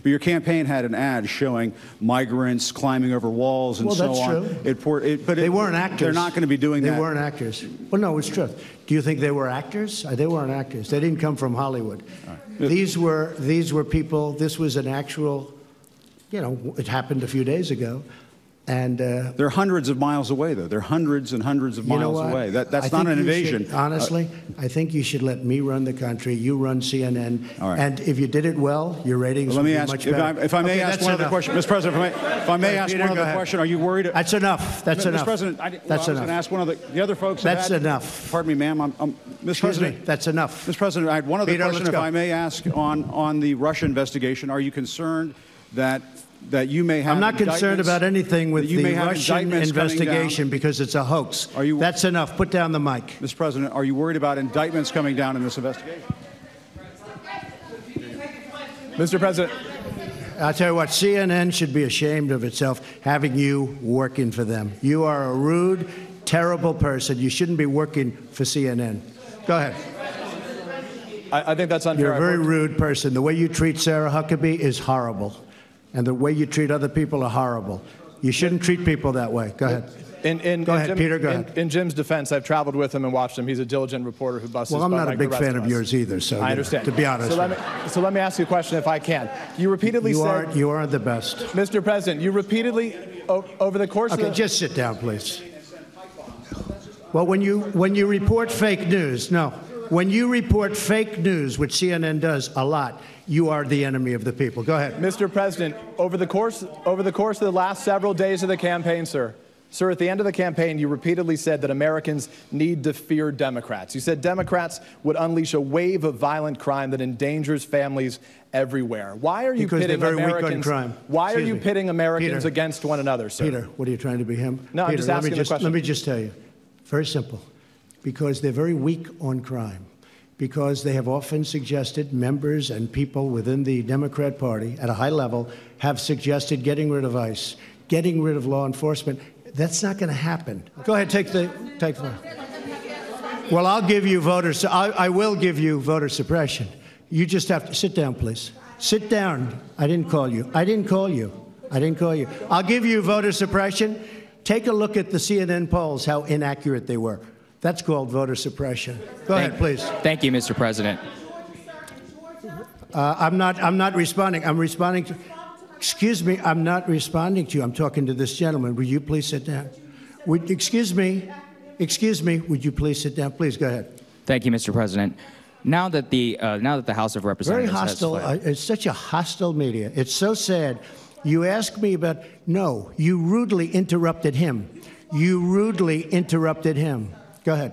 But your campaign had an ad showing migrants climbing over walls and so on. That's true. But they weren't actors. They're not going to be doing that. They weren't actors. Well, no, it's true. Do you think they were actors? They weren't actors. They didn't come from Hollywood. Right. These were people. This was an actual, it happened a few days ago. And they're hundreds of miles away, though. They're hundreds and hundreds of miles away. That's not an invasion. Honestly, I think you should let me run the country. You run CNN. All right. And if you did it well, your ratings would be much better. If I may ask one other question, Mr. President, if I may ask one other question, are you worried? That's enough. That's enough. Mr. President, I was going to ask one of the other folks. That's enough. Pardon me, ma'am. Mr. President, that's enough. Mr. President, I had one other question, if I may ask, on the Russia investigation. Are you concerned that you may have? I'm not concerned about anything with the Russian investigation because it's a hoax. That's enough. Put down the mic. Mr. President, are you worried about indictments coming down in this investigation? Mr. President. I'll tell you what, CNN should be ashamed of itself having you working for them. You are a rude, terrible person. You shouldn't be working for CNN. Go ahead. I think that's unfair. You're a very rude person. The way you treat Sarah Huckabee is horrible. And the way you treat other people are horrible. You shouldn't treat people that way. Go ahead. Go ahead, Peter, go ahead. In Jim's defense, I've traveled with him and watched him. He's a diligent reporter who busts his butt. Well, I'm not a big fan of yours either, so I understand. To be honest. So let me ask you a question, if I can. You repeatedly said... You aren't the best. Mr. President, you repeatedly, over the course of the... Okay, just sit down, please. Well, when you report fake news, when you report fake news, which CNN does a lot, you are the enemy of the people. Go ahead. Mr. President, over the course of the last several days of the campaign, sir, at the end of the campaign, you repeatedly said that Americans need to fear Democrats. You said Democrats would unleash a wave of violent crime that endangers families everywhere. Why are you pitting Americans? Why are you pitting Americans against one another, sir? Peter, what are you trying to be him? No, Peter, I'm just asking the question. Let me just tell you, very simple, because they're very weak on crime. Because they have often suggested, members and people within the Democrat Party at a high level have suggested getting rid of ICE, getting rid of law enforcement. That's not going to happen. Go ahead, take the. Well, I'll give you I will give you voter suppression. You just have to sit down, please. Sit down. I didn't call you. I didn't call you. I'll give you voter suppression. Take a look at the CNN polls, how inaccurate they were. That's called voter suppression. Go ahead, please. Thank you, Mr. President. I'm not responding. I'm responding to... Excuse me, I'm not responding to you. I'm talking to this gentleman. Would you please sit down? Excuse me, would you please sit down? Please, go ahead. Thank you, Mr. President. Now that the House of Representatives very hostile. It's such a hostile media. It's so sad. You asked me about... No, you rudely interrupted him. Go ahead.